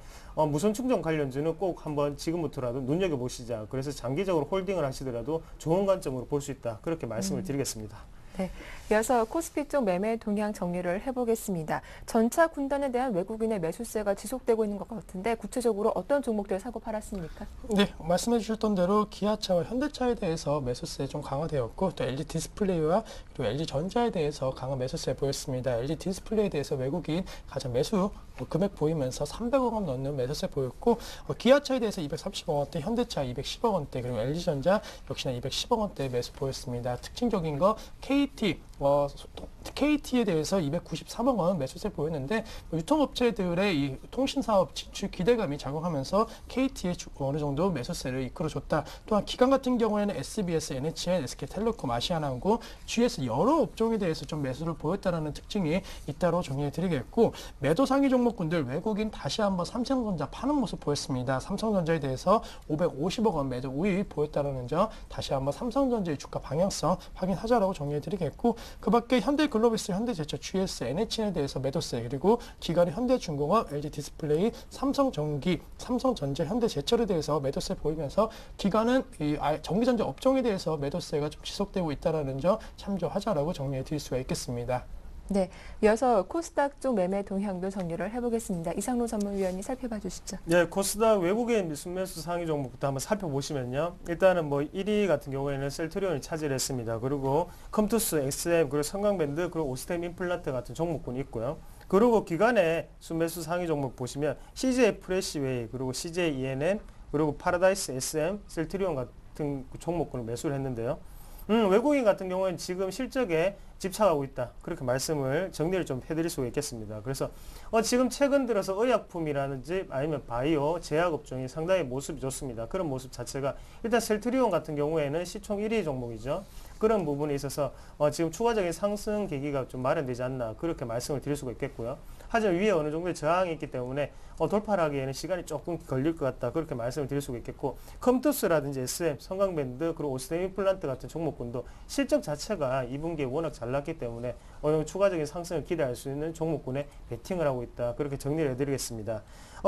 무선 충전 관련주는 꼭 한번 지금부터라도 눈여겨보시자. 그래서 장기적으로 홀딩을 하시더라도 좋은 관점으로 볼 수 있다. 그렇게 말씀을 드리겠습니다. 네, 이어서 코스피 쪽 매매 동향 정리를 해보겠습니다. 전차 군단에 대한 외국인의 매수세가 지속되고 있는 것 같은데 구체적으로 어떤 종목들 사고 팔았습니까? 네, 말씀해 주셨던 대로 기아차와 현대차에 대해서 매수세 좀 강화되었고 또 LG 디스플레이와 그리고 LG 전자에 대해서 강한 매수세 보였습니다. LG 디스플레이에 대해서 외국인 가장 매수 금액 보이면서 300억 원 넘는 매수세 보였고 기아차에 대해서 230억 원대, 현대차 210억 원대, 그리고 LG전자 역시나 210억 원대 매수 보였습니다. 특징적인 거 KT에 대해서 293억 원 매수세 보였는데 유통업체들의 이 통신사업 진출 기대감이 작용하면서 KT에 어느 정도 매수세를 이끌어줬다. 또한 기관 같은 경우에는 SBS, NHN, SK텔레콤, 아시아나항공, GS 여러 업종에 대해서 좀 매수를 보였다는 특징이 있다로 정리해드리겠고 매도 상위 종목군들 외국인 다시 한번 삼성전자 파는 모습 보였습니다. 삼성전자에 대해서 550억 원 매도 우위 보였다는 점 다시 한번 삼성전자의 주가 방향성 확인하자라고 정리해드리겠고 그 밖에 현대글로비스, 현대제철, GS, NHN에 대해서 매도세 그리고 기관의 현대중공업, LG 디스플레이, 삼성전기, 삼성전자, 현대제철에 대해서 매도세 보이면서 기관은 이 전기전자 업종에 대해서 매도세가 좀 지속되고 있다는 점 참조하자라고 정리해 드릴 수가 있겠습니다. 네, 이어서 코스닥 쪽 매매 동향도 정리를 해보겠습니다. 이상로 전문위원이 살펴봐 주시죠. 네, 코스닥 외국인 순매수 상위 종목부터 한번 살펴보시면요. 일단은 1위 같은 경우에는 셀트리온이 차지했습니다. 그리고 컴투스, XM, 그리고 성광밴드, 그리고 오스템 임플란트 같은 종목군이 있고요. 그리고 기간의 순매수 상위 종목 보시면 CJ 프레시웨이, 그리고 CJ ENM, 그리고 파라다이스 SM, 셀트리온 같은 종목군을 매수를 했는데요. 외국인 같은 경우는 지금 실적에 집착하고 있다. 그렇게 말씀을 정리를 좀 해드릴 수가 있겠습니다. 그래서 지금 최근 들어서 의약품이라든지 아니면 바이오, 제약업종이 상당히 모습이 좋습니다. 그런 모습 자체가 일단 셀트리온 같은 경우에는 시총 1위 종목이죠. 그런 부분에 있어서 지금 추가적인 상승 계기가 좀 마련되지 않나 그렇게 말씀을 드릴 수가 있겠고요. 하지만 위에 어느 정도의 저항이 있기 때문에 돌파를 하기에는 시간이 조금 걸릴 것 같다 그렇게 말씀을 드릴 수가 있겠고 컴투스라든지 SM, 성광밴드 그리고 오스템 임플란트 같은 종목군도 실적 자체가 2분기에 워낙 잘 났기 때문에 어느 정도 추가적인 상승을 기대할 수 있는 종목군에 베팅을 하고 있다 그렇게 정리를 해드리겠습니다.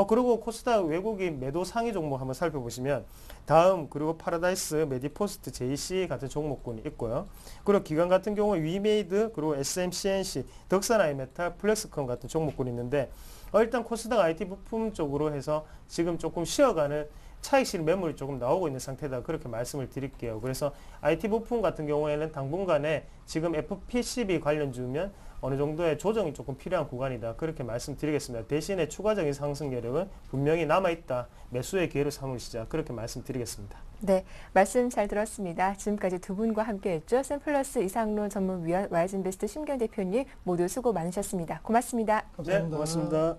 그리고 코스닥 외국인 매도 상위 종목 한번 살펴보시면 다음 그리고 파라다이스, 메디포스트, JC 같은 종목군이 있고요. 그리고 기관 같은 경우 위메이드, 그리고 SM, CNC, 덕산아이메탈, 플렉스컴 같은 종목군이 있는데 일단 코스닥 IT 부품 쪽으로 해서 지금 조금 쉬어가는 차익실 매물이 조금 나오고 있는 상태다 그렇게 말씀을 드릴게요. 그래서 IT 부품 같은 경우에는 당분간에 지금 FPCB 관련주면 어느 정도의 조정이 조금 필요한 구간이다 그렇게 말씀드리겠습니다. 대신에 추가적인 상승 여력은 분명히 남아있다. 매수의 기회로 삼으시자 그렇게 말씀드리겠습니다. 네, 말씀 잘 들었습니다. 지금까지 두 분과 함께했죠. 샘플러스 이상로 전문위원, 와이즈인베스트 심경 대표님 모두 수고 많으셨습니다. 고맙습니다. 감사합니다. 네, 고맙습니다.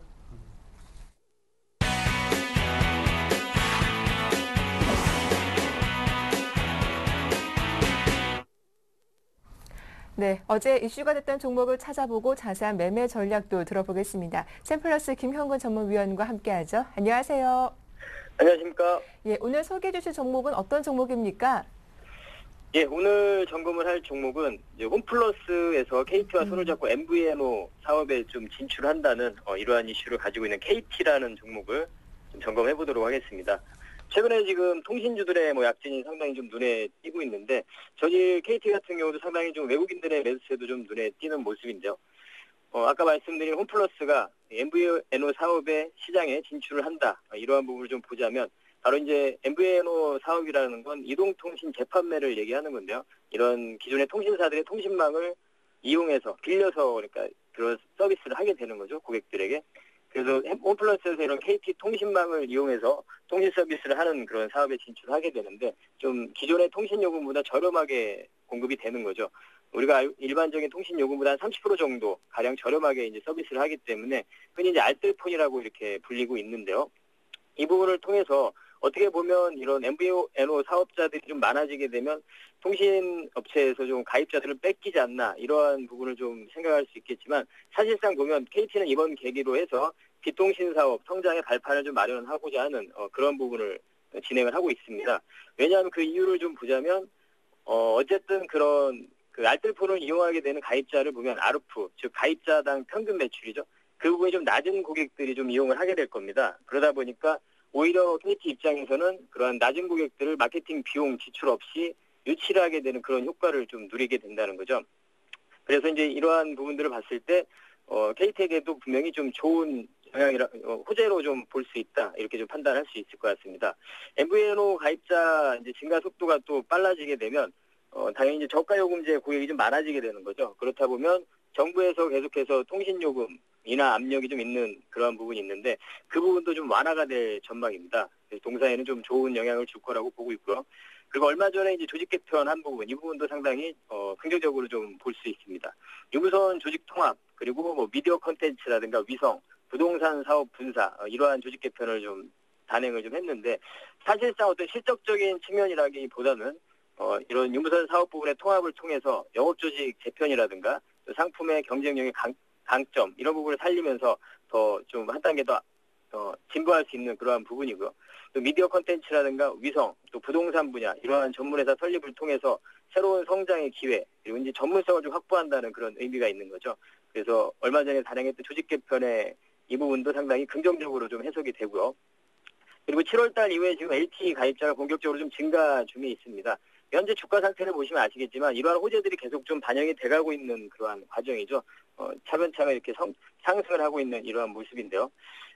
네, 어제 이슈가 됐던 종목을 찾아보고 자세한 매매 전략도 들어보겠습니다. 샘플러스 김형근 전문위원과 함께하죠. 안녕하세요. 안녕하십니까. 예, 오늘 소개해 주실 종목은 어떤 종목입니까? 예, 오늘 점검을 할 종목은 이제 홈플러스에서 KT와 손을 잡고 MVNO 사업에 좀 진출한다는 이러한 이슈를 가지고 있는 KT라는 종목을 좀 점검해 보도록 하겠습니다. 최근에 지금 통신주들의 약진이 상당히 좀 눈에 띄고 있는데 저희 KT 같은 경우도 상당히 좀 외국인들의 매수세도 좀 눈에 띄는 모습인데요. 아까 말씀드린 홈플러스가 MVNO 사업의 시장에 진출을 한다. 이러한 부분을 좀 보자면 바로 이제 MVNO 사업이라는 건 이동통신 재판매를 얘기하는 건데요. 이런 기존의 통신사들의 통신망을 이용해서 빌려서 그러니까 그런 서비스를 하게 되는 거죠. 고객들에게. 그래서 홈플러스에서 이런 KT 통신망을 이용해서 통신 서비스를 하는 그런 사업에 진출하게 되는데 좀 기존의 통신 요금보다 저렴하게 공급이 되는 거죠. 우리가 일반적인 통신 요금보다 한 30% 정도 가량 저렴하게 이제 서비스를 하기 때문에 흔히 이제 알뜰폰이라고 이렇게 불리고 있는데요. 이 부분을 통해서 어떻게 보면 이런 MVNO 사업자들이 좀 많아지게 되면 통신업체에서 좀 가입자들을 뺏기지 않나 이러한 부분을 좀 생각할 수 있겠지만 사실상 보면 KT는 이번 계기로 해서 비통신 사업 성장의 발판을 좀 마련하고자 하는 그런 부분을 진행을 하고 있습니다. 왜냐하면 그 이유를 좀 보자면 어쨌든 그런 그 알뜰폰을 이용하게 되는 가입자를 보면 아르프, 즉 가입자당 평균 매출이죠. 그 부분이 좀 낮은 고객들이 좀 이용을 하게 될 겁니다. 그러다 보니까 오히려 KT 입장에서는 그러한 낮은 고객들을 마케팅 비용 지출 없이 유치를 하게 되는 그런 효과를 좀 누리게 된다는 거죠. 그래서 이제 이러한 부분들을 봤을 때 KT에게도 분명히 좀 좋은 영향이라 호재로 좀 볼 수 있다 이렇게 좀 판단할 수 있을 것 같습니다. MVNO 가입자 이제 증가 속도가 또 빨라지게 되면 당연히 이제 저가 요금제 고객이 좀 많아지게 되는 거죠. 그렇다 보면 정부에서 계속해서 통신 요금이나 압력이 좀 있는 그런 부분이 있는데 그 부분도 좀 완화가 될 전망입니다. 그래서 동사에는 좀 좋은 영향을 줄 거라고 보고 있고요. 그리고 얼마 전에 이제 조직 개편한 부분, 이 부분도 상당히 긍정적으로 좀 볼 수 있습니다. 유무선 조직 통합, 그리고 뭐 미디어 컨텐츠라든가 위성, 부동산 사업 분사, 이러한 조직 개편을 좀 단행을 좀 했는데 사실상 어떤 실적적인 측면이라기보다는 이런 유무선 사업 부분의 통합을 통해서 영업조직 재편이라든가 또 상품의 경쟁력의 강점 이런 부분을 살리면서 더 좀 한 단계 더 진보할 수 있는 그러한 부분이고요. 또 미디어 컨텐츠라든가 위성, 또 부동산 분야 이러한 전문회사 설립을 통해서 새로운 성장의 기회 그리고 이제 전문성을 좀 확보한다는 그런 의미가 있는 거죠. 그래서 얼마 전에 단행했던 조직 개편의 이 부분도 상당히 긍정적으로 좀 해석이 되고요. 그리고 7월달 이후에 지금 LTE 가입자가 본격적으로 좀 증가 중에 있습니다. 현재 주가 상태를 보시면 아시겠지만 이러한 호재들이 계속 좀 반영이 돼가고 있는 그러한 과정이죠. 차근차근 이렇게 상승을 하고 있는 이러한 모습인데요.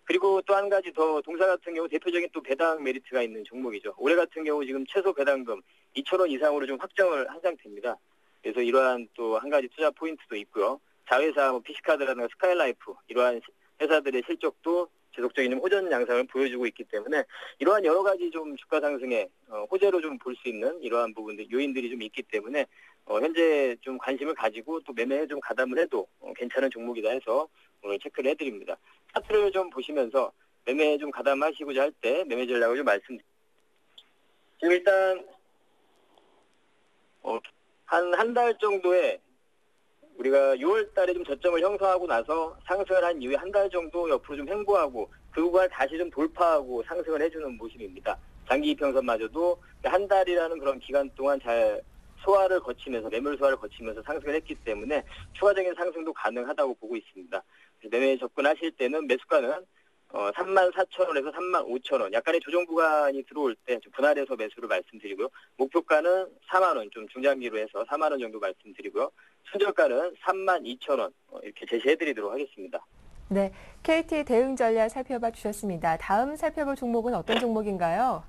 그리고 또 한 가지 더 동사 같은 경우 대표적인 또 배당 메리트가 있는 종목이죠. 올해 같은 경우 지금 최소 배당금 2,000원 이상으로 좀 확정을 한 상태입니다. 그래서 이러한 또 한 가지 투자 포인트도 있고요. 자회사 PC카드라든가 스카이라이프 이러한 회사들의 실적도 지속적인 호전 양상을 보여주고 있기 때문에 이러한 여러 가지 좀 주가 상승에 호재로 좀 볼 수 있는 이러한 부분들 요인들이 좀 있기 때문에 현재 좀 관심을 가지고 또 매매에 좀 가담을 해도 괜찮은 종목이다 해서 오늘 체크를 해드립니다. 차트를 좀 보시면서 매매에 좀 가담하시고자 할 때 매매 전략을 좀 말씀드립니다. 지금 일단 한 달 정도에 우리가 6월 달에 좀 저점을 형성하고 나서 상승을 한 이후에 한 달 정도 옆으로 좀 횡보하고 그 구간을 다시 좀 돌파하고 상승을 해주는 모습입니다. 장기 이평선마저도 한 달이라는 그런 기간 동안 잘 소화를 거치면서 매물 소화를 거치면서 상승을 했기 때문에 추가적인 상승도 가능하다고 보고 있습니다. 매매에 접근하실 때는 매수가는 34,000원에서 35,000원 약간의 조정 구간이 들어올 때 좀 분할해서 매수를 말씀드리고요. 목표가는 4만 원, 좀 중장기로 해서 4만 원 정도 말씀드리고요. 순저가는 32,000원 이렇게 제시해드리도록 하겠습니다. 네, KT 대응 전략 살펴봐 주셨습니다. 다음 살펴볼 종목은 어떤 종목인가요?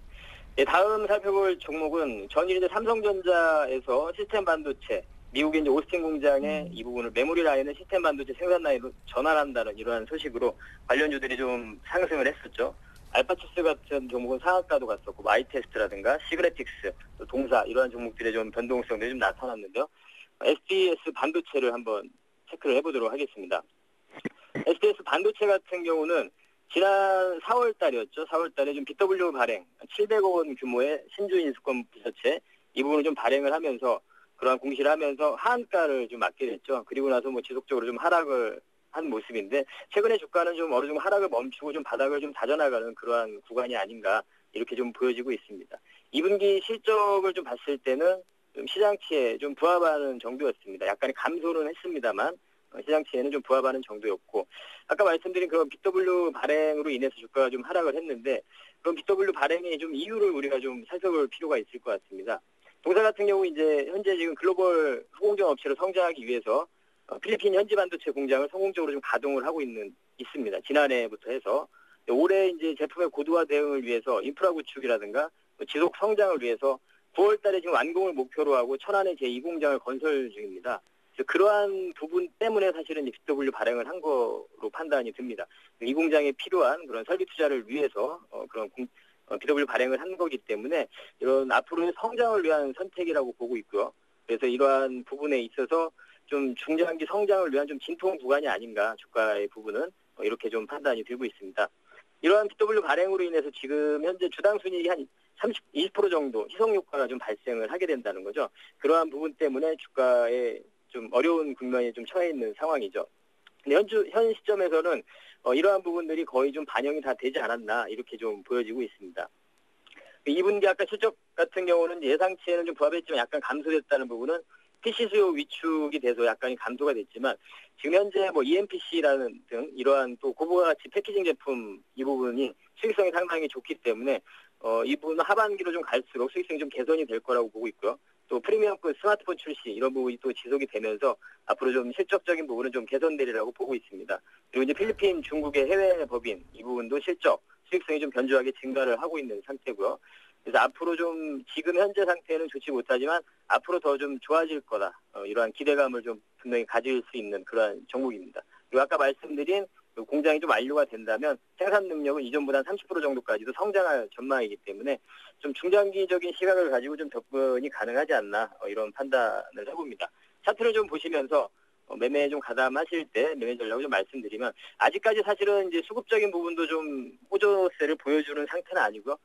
네, 다음 살펴볼 종목은 전일 이제 삼성전자에서 시스템 반도체 미국의 이제 오스틴 공장의 이 부분을 메모리 라인을 시스템 반도체 생산 라인으로 전환한다는 이러한 소식으로 관련주들이 좀 상승을 했었죠. 알파치스 같은 종목은 상한가도 갔었고, 아이테스트라든가 시그레틱스, 또 동사 이러한 종목들의 좀 변동성들이 좀 나타났는데요. SDS 반도체를 한번 체크를 해보도록 하겠습니다. SDS 반도체 같은 경우는 지난 4월 달이었죠. 4월 달에 좀 BW 발행 700억 원 규모의 신주 인수권 부서체 이 부분을 좀 발행을 하면서 그러한 공시를 하면서 하한가를 좀 맞게 됐죠. 그리고 나서 뭐 지속적으로 좀 하락을 한 모습인데 최근에 주가는 좀 어느 정도 하락을 멈추고 좀 바닥을 좀 다져나가는 그러한 구간이 아닌가 이렇게 좀 보여지고 있습니다. 2분기 실적을 좀 봤을 때는 좀 시장치에 좀 부합하는 정도였습니다. 약간의 감소는 했습니다만 시장치에는 좀 부합하는 정도였고 아까 말씀드린 그런 BW 발행으로 인해서 주가가 좀 하락을 했는데 그런 BW 발행의 좀 이유를 우리가 좀 살펴볼 필요가 있을 것 같습니다. 동사 같은 경우 이제 현재 지금 글로벌 후공정 업체로 성장하기 위해서 필리핀 현지 반도체 공장을 성공적으로 좀 가동을 하고 있습니다. 지난해부터 해서 올해 이제 제품의 고도화 대응을 위해서 인프라 구축이라든가 지속 성장을 위해서 9월달에 지금 완공을 목표로 하고 천안의 제2공장을 건설 중입니다. 그래서 그러한 부분 때문에 사실은 BW 발행을 한 거로 판단이 듭니다. 이 공장에 필요한 그런 설비 투자를 위해서 그런 BW 발행을 한 거기 때문에 이런 앞으로의 성장을 위한 선택이라고 보고 있고요. 그래서 이러한 부분에 있어서 좀 중장기 성장을 위한 좀 진통 구간이 아닌가 주가의 부분은 이렇게 좀 판단이 되고 있습니다. 이러한 BW 발행으로 인해서 지금 현재 주당 순이익이 한 20% 정도 희석 효과가 좀 발생을 하게 된다는 거죠. 그러한 부분 때문에 주가에 좀 어려운 국면에 좀 처해 있는 상황이죠. 근데 현 시점에서는 이러한 부분들이 거의 좀 반영이 다 되지 않았나 이렇게 좀 보여지고 있습니다. 2분기 아까 실적 같은 경우는 예상치에는 좀 부합했지만 약간 감소됐다는 부분은 PC 수요 위축이 돼서 약간 감소가 됐지만 지금 현재 뭐 EMPC라는 등 이러한 또 고부가 가치 패키징 제품 이 부분이 수익성이 상당히 좋기 때문에 이 부분은 하반기로 좀 갈수록 수익성이 좀 개선이 될 거라고 보고 있고요. 또 프리미엄급 스마트폰 출시 이런 부분이 또 지속이 되면서 앞으로 좀 실적적인 부분은 좀 개선되리라고 보고 있습니다. 그리고 이제 필리핀, 중국의 해외 법인 이 부분도 실적, 수익성이 좀 견조하게 증가를 하고 있는 상태고요. 그래서 앞으로 좀 지금 현재 상태는 좋지 못하지만 앞으로 더 좀 좋아질 거다. 이러한 기대감을 좀 분명히 가질 수 있는 그러한 종목입니다. 그리고 아까 말씀드린 공장이 좀 완료가 된다면 생산 능력은 이전보다 한 30% 정도까지도 성장할 전망이기 때문에 좀 중장기적인 시각을 가지고 좀 접근이 가능하지 않나 이런 판단을 해봅니다. 차트를 좀 보시면서 매매에 좀 가담하실 때 매매 전략을 좀 말씀드리면 아직까지 사실은 이제 수급적인 부분도 좀 호조세를 보여주는 상태는 아니고요.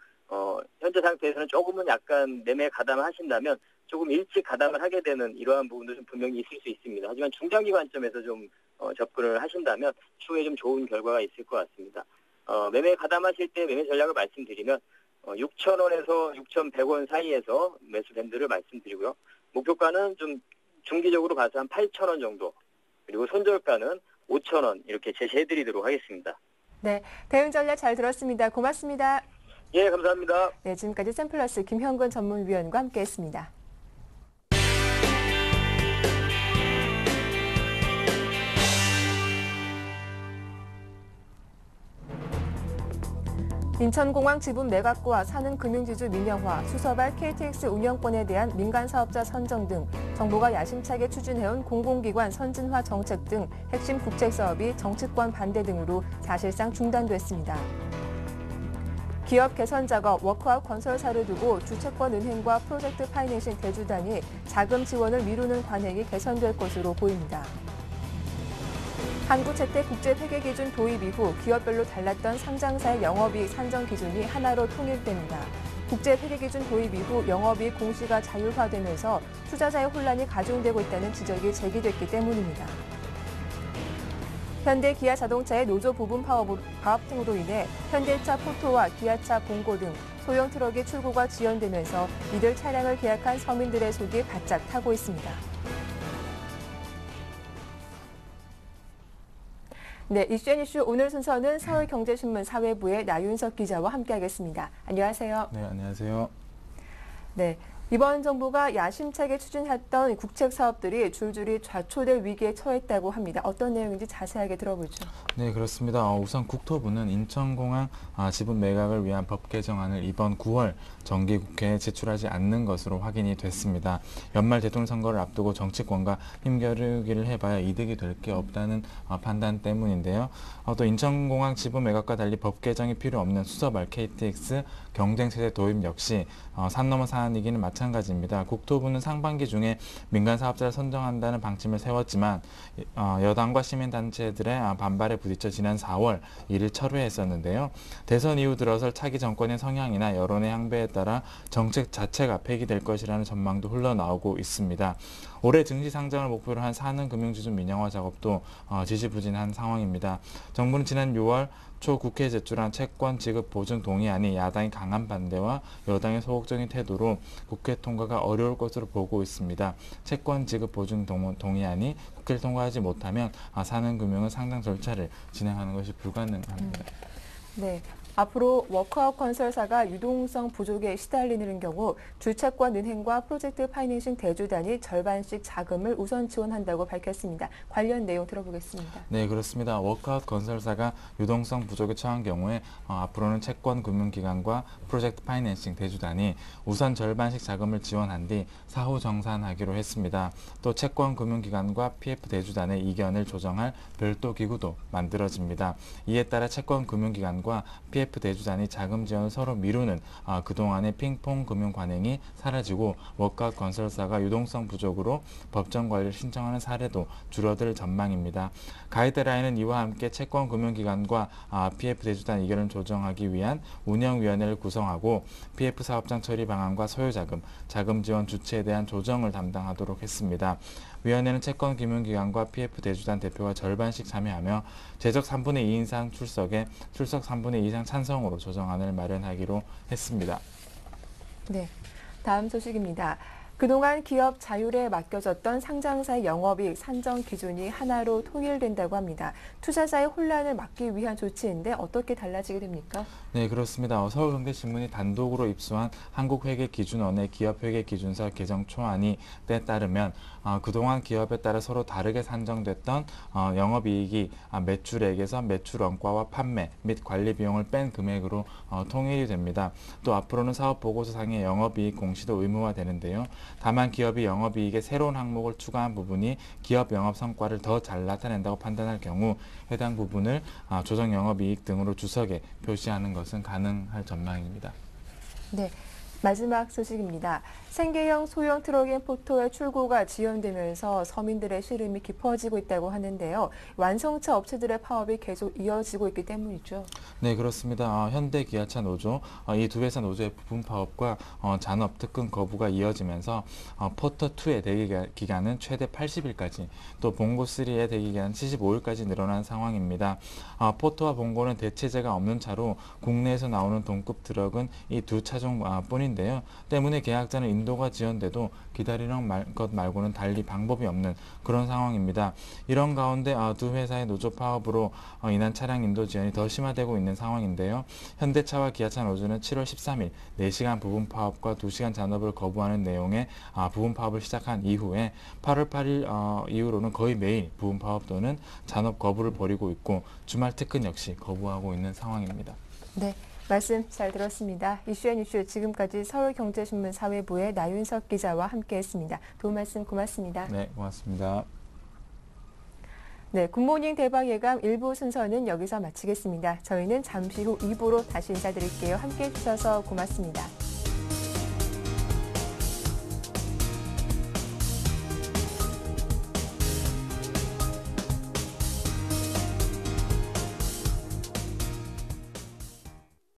현재 상태에서는 조금은 약간 매매에 가담하신다면 조금 일찍 가담을 하게 되는 이러한 부분도 좀 분명히 있을 수 있습니다. 하지만 중장기 관점에서 좀 접근을 하신다면 추후에 좀 좋은 결과가 있을 것 같습니다. 매매에 가담하실 때 매매 전략을 말씀드리면 6,000원에서 6,100원 사이에서 매수 밴드를 말씀드리고요. 목표가는 좀 중기적으로 봐서 한 8,000원 정도, 그리고 손절가는 5,000원 이렇게 제시해드리도록 하겠습니다. 네, 대응 전략 잘 들었습니다. 고맙습니다. 예, 감사합니다. 네, 지금까지 샘플러스 김형근 전문위원과 함께했습니다. 인천공항 지분 매각과 사는 금융지주 민영화, 수서발 KTX 운영권에 대한 민간사업자 선정 등 정부가 야심차게 추진해온 공공기관 선진화 정책 등 핵심 국책사업이 정치권 반대 등으로 사실상 중단됐습니다. 기업 개선 작업, 워크아웃 건설사를 두고 주채권은행과 프로젝트 파이낸싱 대주단이 자금 지원을 미루는 관행이 개선될 것으로 보입니다. 한국재택국제회계기준 도입 이후 기업별로 달랐던 상장사의 영업이익 산정 기준이 하나로 통일됩니다. 국제회계기준 도입 이후 영업이익 공시가 자율화되면서 투자자의 혼란이 가중되고 있다는 지적이 제기됐기 때문입니다. 현대 기아자동차의 노조 부분 파업 등으로 인해 현대차 포토와 기아차 봉고 등 소형 트럭의 출고가 지연되면서 이들 차량을 계약한 서민들의 속이 바짝 타고 있습니다. 네, 이슈앤이슈 오늘 순서는 서울경제신문 사회부의 나윤석 기자와 함께하겠습니다. 안녕하세요. 네, 안녕하세요. 네, 이번 정부가 야심차게 추진했던 국책 사업들이 줄줄이 좌초될 위기에 처했다고 합니다. 어떤 내용인지 자세하게 들어보죠. 네, 그렇습니다. 우선 국토부는 인천공항 지분 매각을 위한 법 개정안을 이번 9월 정기국회에 제출하지 않는 것으로 확인이 됐습니다. 연말 대통령 선거를 앞두고 정치권과 힘겨루기를 해봐야 이득이 될 게 없다는 판단 때문인데요. 또 인천공항 지분 매각과 달리 법 개정이 필요 없는 수서발 KTX 경쟁세대 도입 역시 산 넘어 산이기는 마찬가지입니다. 국토부는 상반기 중에 민간 사업자를 선정한다는 방침을 세웠지만 여당과 시민단체들의 반발에 부딪혀 지난 4월 이를 철회했었는데요. 대선 이후 들어설 차기 정권의 성향이나 여론의 향배에 따라 정책 자체가 폐기될 것이라는 전망도 흘러나오고 있습니다. 올해 증시 상장을 목표로 한 사는 금융지주 민영화 작업도 지지부진한 상황입니다. 정부는 지난 6월 초 국회에 제출한 채권 지급 보증 동의안이 야당의 강한 반대와 여당의 소극적인 태도로 국회 통과가 어려울 것으로 보고 있습니다. 채권 지급 보증 동의안이 국회를 통과하지 못하면 사는금융은 상장 절차를 진행하는 것이 불가능합니다. 네. 앞으로 워크아웃 건설사가 유동성 부족에 시달리는 경우 주채권 은행과 프로젝트 파이낸싱 대주단이 절반씩 자금을 우선 지원한다고 밝혔습니다. 관련 내용 들어보겠습니다. 네, 그렇습니다. 워크아웃 건설사가 유동성 부족에 처한 경우에 앞으로는 채권 금융기관과 프로젝트 파이낸싱 대주단이 우선 절반씩 자금을 지원한 뒤 사후 정산하기로 했습니다. 또 채권 금융기관과 PF 대주단의 이견을 조정할 별도 기구도 만들어집니다. 이에 따라 채권 금융기관과 PF 대주단이 자금 지원을 서로 미루는 그동안의 핑퐁 금융 관행이 사라지고 워크아웃 건설사가 유동성 부족으로 법정 관리를 신청하는 사례도 줄어들 전망입니다. 가이드라인은 이와 함께 채권 금융기관과 PF 대주단 이견을 조정하기 위한 운영위원회를 구성하고 PF 사업장 처리 방안과 소요자금, 자금 지원 주체에 대한 조정을 담당하도록 했습니다. 위원회는 채권 금융기관과 PF 대주단 대표가 절반씩 참여하며 제적 3분의 2 이상 출석에 출석 3분의 2 이상 찬성으로 조정안을 마련하기로 했습니다. 네, 다음 소식입니다. 그동안 기업 자율에 맡겨졌던 상장사의 영업이익 산정 기준이 하나로 통일된다고 합니다. 투자자의 혼란을 막기 위한 조치인데 어떻게 달라지게 됩니까? 네, 그렇습니다. 서울경제신문이 단독으로 입수한 한국회계기준원의 기업회계기준서 개정 초안이 때 따르면 그동안 기업에 따라 서로 다르게 산정됐던 영업이익이 매출액에서 매출 원가와 판매 및 관리 비용을 뺀 금액으로 통일이 됩니다. 또 앞으로는 사업보고서상의 영업이익 공시도 의무화되는데요. 다만 기업이 영업이익에 새로운 항목을 추가한 부분이 기업 영업 성과를 더 잘 나타낸다고 판단할 경우 해당 부분을 조정 영업이익 등으로 주석에 표시하는 것은 가능할 전망입니다. 네. 마지막 소식입니다. 생계형 소형 트럭인 포토의 출고가 지연되면서 서민들의 시름이 깊어지고 있다고 하는데요. 완성차 업체들의 파업이 계속 이어지고 있기 때문이죠. 네, 그렇습니다. 현대, 기아차 노조, 이 두 회사 노조의 부분 파업과 잔업 특근 거부가 이어지면서 포터2의 대기 기간은 최대 80일까지, 또 봉고3의 대기 기간 75일까지 늘어난 상황입니다. 포터와 봉고는 대체제가 없는 차로 국내에서 나오는 동급 트럭은 이 두 차종 뿐인데요. 때문에 계약자는 인도가 지연돼도 기다리는 것 말고는 달리 방법이 없는 그런 상황입니다. 이런 가운데 두 회사의 노조 파업으로 인한 차량 인도 지연이 더 심화되고 있는 상황인데요. 현대차와 기아차 노조는 7월 13일 4시간 부분 파업과 2시간 잔업을 거부하는 내용의 부분 파업을 시작한 이후에 8월 8일 이후로는 거의 매일 부분 파업 또는 잔업 거부를 벌이고 있고 주말 특근 역시 거부하고 있는 상황입니다. 네. 말씀 잘 들었습니다. 이슈앤이슈 지금까지 서울경제신문 사회부의 나윤석 기자와 함께했습니다. 도움 말씀 고맙습니다. 네, 고맙습니다. 네, 굿모닝 대박 예감 1부 순서는 여기서 마치겠습니다. 저희는 잠시 후 2부로 다시 인사드릴게요. 함께해 주셔서 고맙습니다.